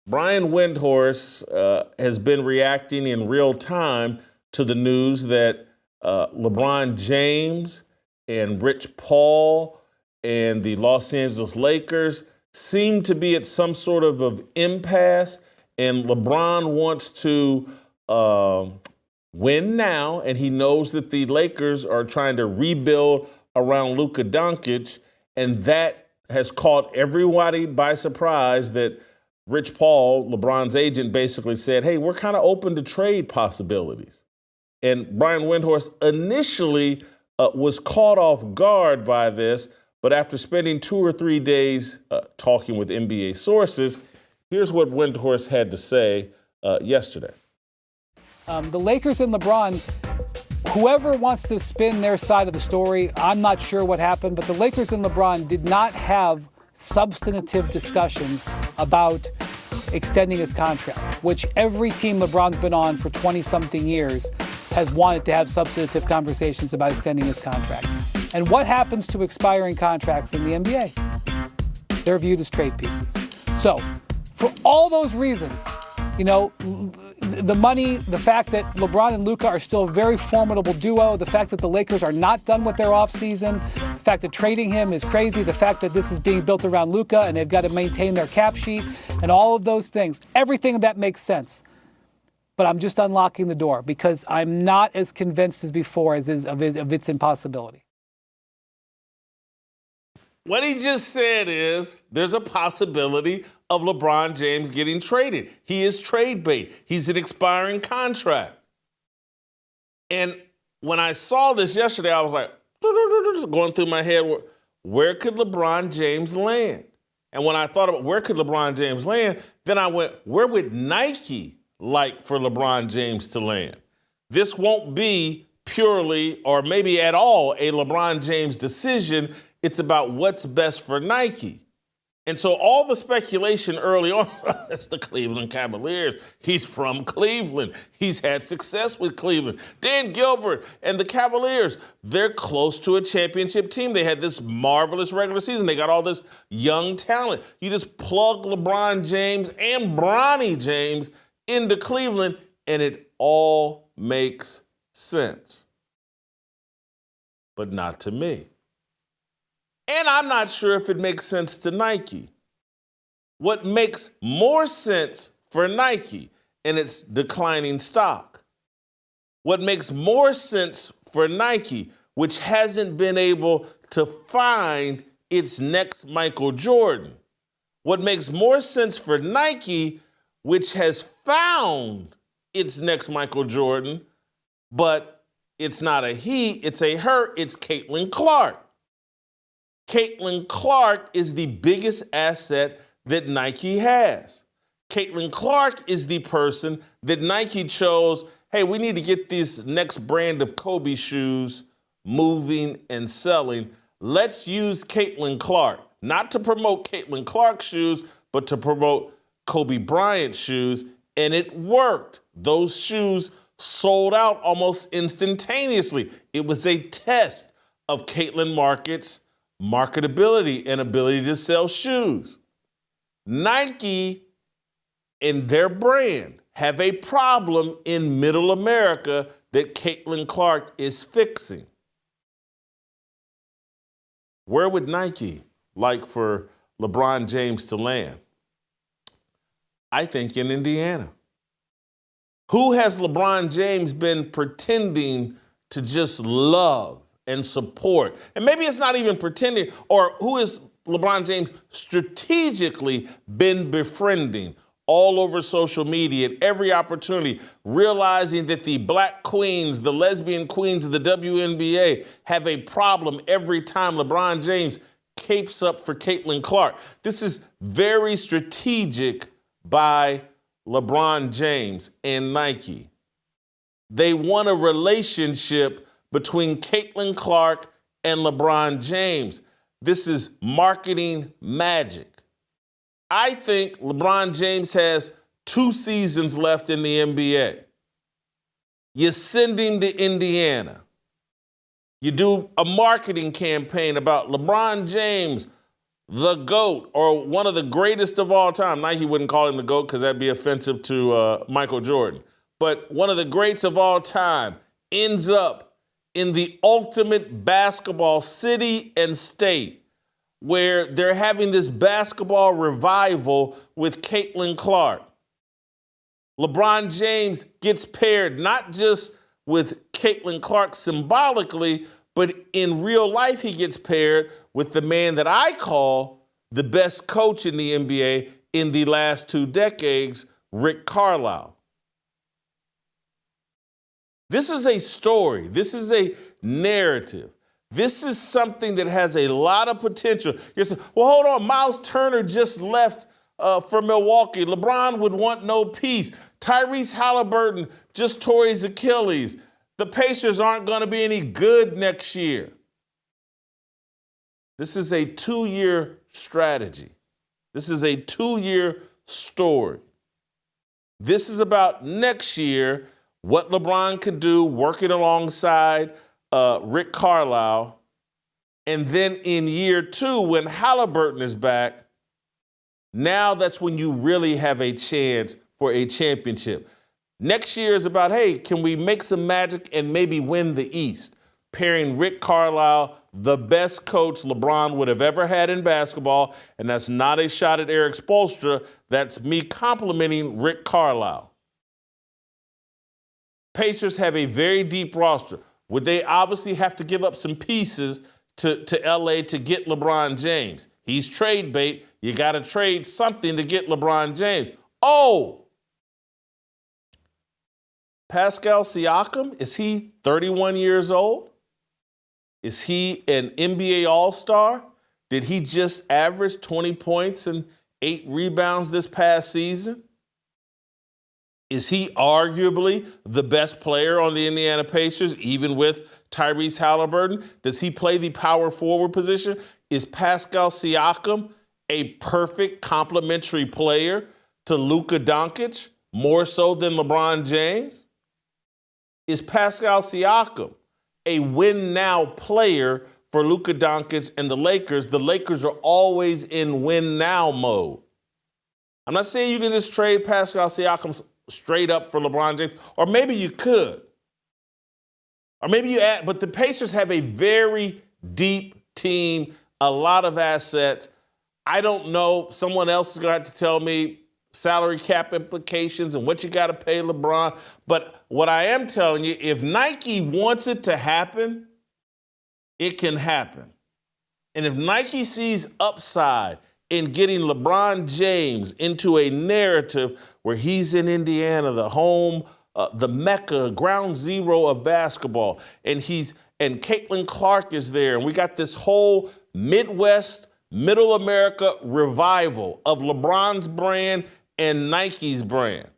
Brian Windhorst has been reacting in real time to the news that LeBron James and Rich Paul and the Los Angeles Lakers seem to be at some sort of impasse, and LeBron wants to win now, and he knows that the Lakers are trying to rebuild around Luka Doncic, and that has caught everybody by surprise that Rich Paul, LeBron's agent, basically said, hey, we're kind of open to trade possibilities. And Brian Windhorst initially was caught off guard by this, but after spending 2 or 3 days talking with NBA sources, here's what Windhorst had to say yesterday. The Lakers and LeBron, whoever wants to spin their side of the story, I'm not sure what happened, but the Lakers and LeBron did not have substantive discussions about extending his contract, which every team LeBron's been on for 20-something years has wanted to have substantive conversations about extending his contract. And what happens to expiring contracts in the NBA? They're viewed as trade pieces. So, for all those reasons, you know, the money, the fact that LeBron and Luka are still a very formidable duo, the fact that the Lakers are not done with their offseason, the fact that trading him is crazy, the fact that this is being built around Luka and they've got to maintain their cap sheet, and all of those things, everything that makes sense. But I'm just unlocking the door because I'm not as convinced as before of its impossibility. What he just said is there's a possibility of LeBron James getting traded. He is trade bait. He's an expiring contract. And when I saw this yesterday, I was like, going through my head, where could LeBron James land? And when I thought about where could LeBron James land, then I went, where would Nike like for LeBron James to land? This won't be purely or maybe at all a LeBron James decision. It's about what's best for Nike. And so all the speculation early on, that's the Cleveland Cavaliers. He's from Cleveland. He's had success with Cleveland. Dan Gilbert and the Cavaliers, they're close to a championship team. They had this marvelous regular season. They got all this young talent. You just plug LeBron James and Bronny James into Cleveland, and it all makes sense. But not to me. And I'm not sure if it makes sense to Nike. What makes more sense for Nike and its declining stock? What makes more sense for Nike, which hasn't been able to find its next Michael Jordan? What makes more sense for Nike, which has found its next Michael Jordan, but it's not a he, it's a her, it's Caitlin Clark. Caitlin Clark is the biggest asset that Nike has. Caitlin Clark is the person that Nike chose, hey, we need to get this next brand of Kobe shoes moving and selling. Let's use Caitlin Clark, not to promote Caitlin Clark shoes, but to promote Kobe Bryant shoes, and it worked. Those shoes sold out almost instantaneously. It was a test of Caitlin Market's marketability and ability to sell shoes. Nike and their brand have a problem in middle America that Caitlin Clark is fixing. Where would Nike like for LeBron James to land? I think in Indiana. Who has LeBron James been pretending to just love and support? And maybe it's not even pretending, or who has LeBron James strategically been befriending all over social media at every opportunity, realizing that the black queens, the lesbian queens of the WNBA have a problem every time LeBron James capes up for Caitlin Clark. This is very strategic by LeBron James and Nike. They want a relationship between Caitlin Clark and LeBron James. This is marketing magic. I think LeBron James has 2 seasons left in the NBA. You send him to Indiana. You do a marketing campaign about LeBron James, the GOAT, or one of the greatest of all time. Nike wouldn't call him the GOAT because that'd be offensive to Michael Jordan. But one of the greats of all time ends up in the ultimate basketball city and state, where they're having this basketball revival with Caitlin Clark. LeBron James gets paired not just with Caitlin Clark symbolically, but in real life he gets paired with the man that I call the best coach in the NBA in the last 2 decades, Rick Carlisle. This is a story. This is a narrative. This is something that has a lot of potential. You're saying, well, hold on, Miles Turner just left for Milwaukee. LeBron would want no peace. Tyrese Halliburton just tore his Achilles. The Pacers aren't going to be any good next year. This is a 2-year strategy. This is a 2-year story. This is about next year, what LeBron could do working alongside Rick Carlisle. And then in year 2, when Halliburton is back, now that's when you really have a chance for a championship. Next year is about, hey, can we make some magic and maybe win the East? Pairing Rick Carlisle, the best coach LeBron would have ever had in basketball, and that's not a shot at Eric Spoelstra. That's me complimenting Rick Carlisle. Pacers have a very deep roster. Would they obviously have to give up some pieces to LA to get LeBron James? He's trade bait. You got to trade something to get LeBron James. Oh! Pascal Siakam, is he 31 years old? Is he an NBA All-Star? Did he just average 20 points and 8 rebounds this past season? Is he arguably the best player on the Indiana Pacers, even with Tyrese Halliburton? Does he play the power forward position? Is Pascal Siakam a perfect complementary player to Luka Doncic, more so than LeBron James? Is Pascal Siakam a win-now player for Luka Doncic and the Lakers? The Lakers are always in win-now mode. I'm not saying you can just trade Pascal Siakam straight up for LeBron James, or maybe you could. Or maybe you add, but the Pacers have a very deep team, a lot of assets. I don't know, someone else is going to have to tell me salary cap implications and what you got to pay LeBron. But what I am telling you, if Nike wants it to happen, it can happen. And if Nike sees upside in getting LeBron James into a narrative where he's in Indiana, the home, the Mecca, ground zero of basketball, and Caitlin Clark is there, and we got this whole Midwest, Middle America revival of LeBron's brand and Nike's brand.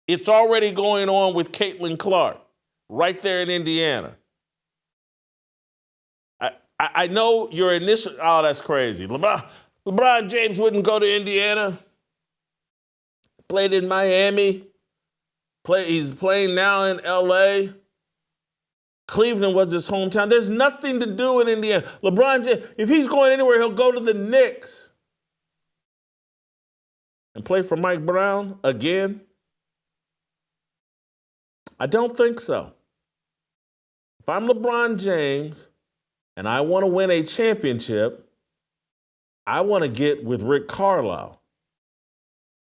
It's already going on with Caitlin Clark right there in Indiana. I know your initial, oh, that's crazy. LeBron James wouldn't go to Indiana. Played in Miami. He's playing now in LA. Cleveland was his hometown. There's nothing to do in Indiana. LeBron James, if he's going anywhere, he'll go to the Knicks and play for Mike Brown again. I don't think so. If I'm LeBron James and I want to win a championship, I want to get with Rick Carlisle.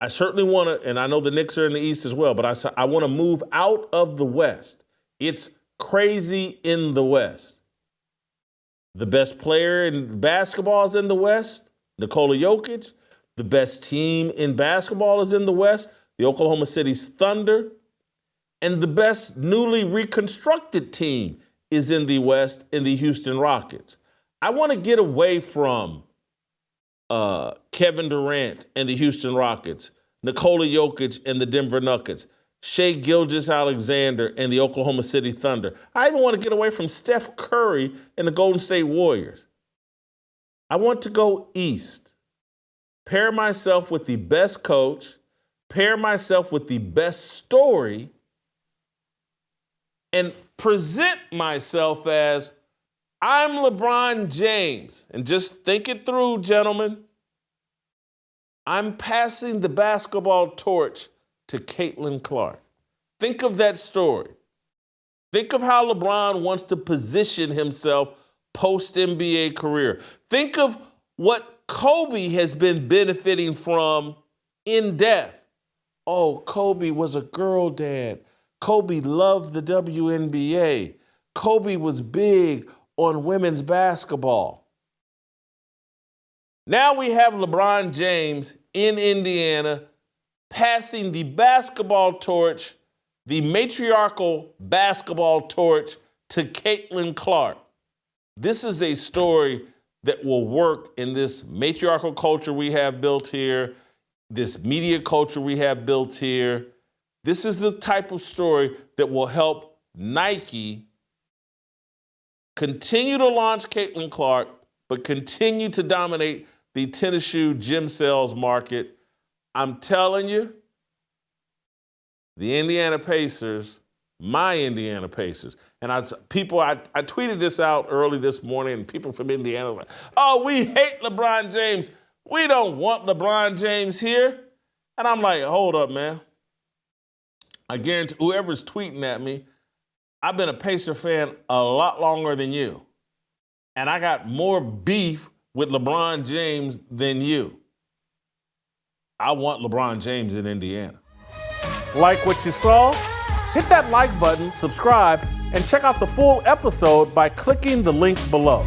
I certainly want to, and I know the Knicks are in the East as well, but I want to move out of the West. It's crazy in the West. The best player in basketball is in the West, Nikola Jokic. The best team in basketball is in the West, the Oklahoma City Thunder. And the best newly reconstructed team is in the West, in the Houston Rockets. I want to get away from Kevin Durant and the Houston Rockets, Nikola Jokic and the Denver Nuggets, Shai Gilgeous-Alexander and the Oklahoma City Thunder. I even want to get away from Steph Curry and the Golden State Warriors. I want to go east, pair myself with the best coach, pair myself with the best story, and present myself as I'm LeBron James, and just think it through, gentlemen. I'm passing the basketball torch to Caitlin Clark. Think of that story. Think of how LeBron wants to position himself post-NBA career. Think of what Kobe has been benefiting from in death. Oh, Kobe was a girl dad. Kobe loved the WNBA. Kobe was big on women's basketball. Now we have LeBron James in Indiana passing the basketball torch, the matriarchal basketball torch, to Caitlin Clark. This is a story that will work in this matriarchal culture we have built here, this media culture we have built here. This is the type of story that will help Nike continue to launch Caitlin Clark, but continue to dominate the tennis shoe gym sales market. I'm telling you, the Indiana Pacers, my Indiana Pacers, and I tweeted this out early this morning, and people from Indiana were like, oh, we hate LeBron James. We don't want LeBron James here. And I'm like, hold up, man. I guarantee whoever's tweeting at me, I've been a Pacer fan a lot longer than you. And I got more beef with LeBron James than you. I want LeBron James in Indiana. Like what you saw? Hit that like button, subscribe, and check out the full episode by clicking the link below.